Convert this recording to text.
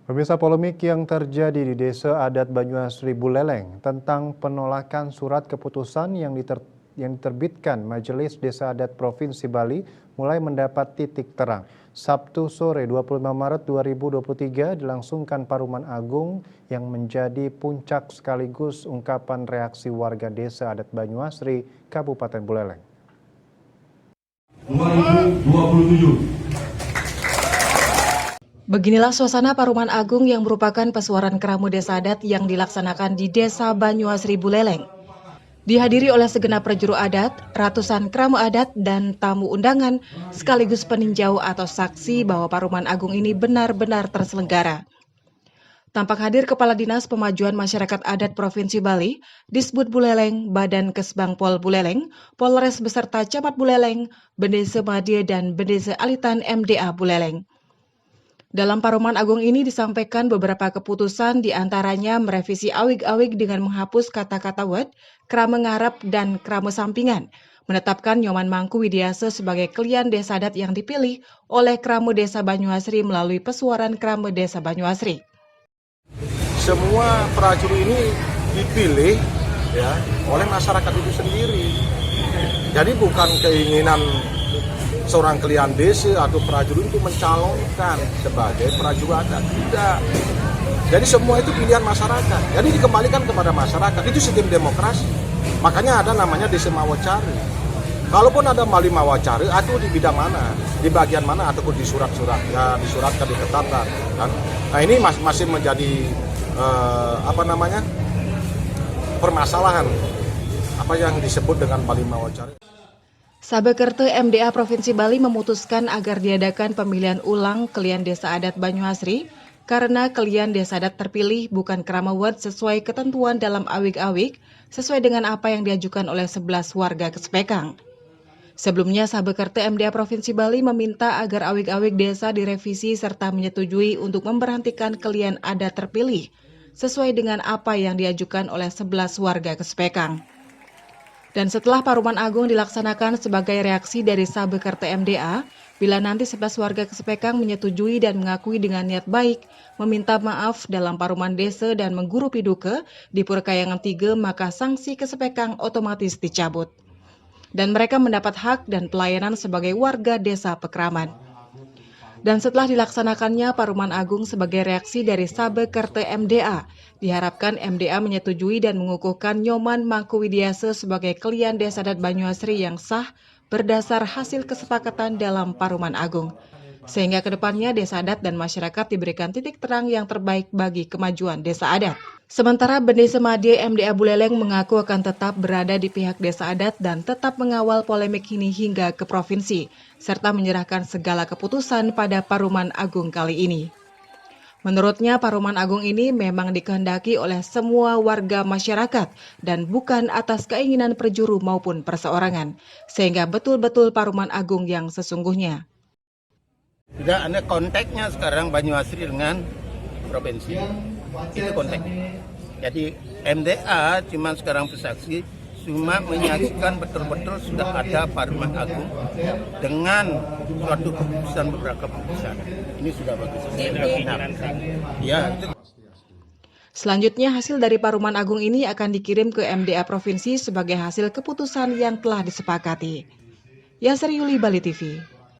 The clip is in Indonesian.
Pemirsa, polemik yang terjadi di Desa Adat Banyuasri Buleleng tentang penolakan surat keputusan yang diterbitkan Majelis Desa Adat Provinsi Bali mulai mendapat titik terang. Sabtu sore 25 Maret 2023 dilangsungkan Paruman Agung yang menjadi puncak sekaligus ungkapan reaksi warga Desa Adat Banyuasri, Kabupaten Buleleng. 2027. Beginilah suasana Paruman Agung yang merupakan pesuaran keramu desa adat yang dilaksanakan di Desa Banyuasri Buleleng. Dihadiri oleh segenap prajuru adat, ratusan keramu adat, dan tamu undangan, sekaligus peninjau atau saksi bahwa Paruman Agung ini benar-benar terselenggara. Tampak hadir Kepala Dinas Pemajuan Masyarakat Adat Provinsi Bali, Disbud Buleleng, Badan Kesbangpol Buleleng, Polres beserta Camat Buleleng, Bendesa Madie, dan Bendesa Alitan MDA Buleleng. Dalam Paruman Agung ini disampaikan beberapa keputusan, diantaranya merevisi awig-awig dengan menghapus kata-kata wed, krame ngarep, dan krame sampingan, menetapkan Nyoman Mangku Widiase sebagai klien desa adat yang dipilih oleh Krame Desa Banyuasri melalui pesuaran Krame Desa Banyuasri. Semua prajurit ini dipilih ya oleh masyarakat itu sendiri. Jadi bukan keinginan seorang klien desa atau prajurit untuk mencalonkan sebagai prajurit adat, tidak. Jadi semua itu pilihan masyarakat. Jadi dikembalikan kepada masyarakat. Itu sistem demokrasi. Makanya ada namanya desa mawacari. Kalaupun ada mali mawacari, atau di bidang mana, di bagian mana, ataupun di surat-surat, ya disuratkan, ditetapkan. Kan? Nah ini masih menjadi permasalahan apa yang disebut dengan mali mawacari. Sabekerte MDA Provinsi Bali memutuskan agar diadakan pemilihan ulang klien desa adat Banyuasri karena klien desa adat terpilih bukan krama wed sesuai ketentuan dalam awig-awig sesuai dengan apa yang diajukan oleh 11 warga Kespekang. Sebelumnya Sabekerte MDA Provinsi Bali meminta agar awig-awig desa direvisi serta menyetujui untuk memberhentikan klien adat terpilih sesuai dengan apa yang diajukan oleh 11 warga Kespekang. Dan setelah Paruman Agung dilaksanakan sebagai reaksi dari Sabekerte MDA, bila nanti 11 warga Kespekang menyetujui dan mengakui dengan niat baik, meminta maaf dalam Paruman Desa dan mengguru piduke di Purkayangan 3, maka sanksi Kespekang otomatis dicabut. Dan mereka mendapat hak dan pelayanan sebagai warga desa Pekraman. Dan setelah dilaksanakannya Paruman Agung sebagai reaksi dari Sabekerte MDA, diharapkan MDA menyetujui dan mengukuhkan Nyoman Mangku Widiase sebagai klien desa adat Banyuasri yang sah berdasar hasil kesepakatan dalam Paruman Agung. Sehingga kedepannya desa adat dan masyarakat diberikan titik terang yang terbaik bagi kemajuan desa adat. Sementara Bendesa Madie MDA Buleleng mengaku akan tetap berada di pihak desa adat dan tetap mengawal polemik ini hingga ke provinsi, serta menyerahkan segala keputusan pada Paruman Agung kali ini. Menurutnya Paruman Agung ini memang dikehendaki oleh semua warga masyarakat dan bukan atas keinginan perjuru maupun perseorangan, sehingga betul-betul Paruman Agung yang sesungguhnya. Sudah ada konteksnya sekarang Banyuasri dengan provinsi, itu konteksnya. Jadi MDA cuma sekarang bersaksi, cuma menyaksikan betul-betul sudah ada Paruman Agung dengan suatu keputusan, beberapa keputusan. Ini sudah bagus. Ya, itu. Selanjutnya hasil dari Paruman Agung ini akan dikirim ke MDA Provinsi sebagai hasil keputusan yang telah disepakati. Yasri Yuli, Bali TV.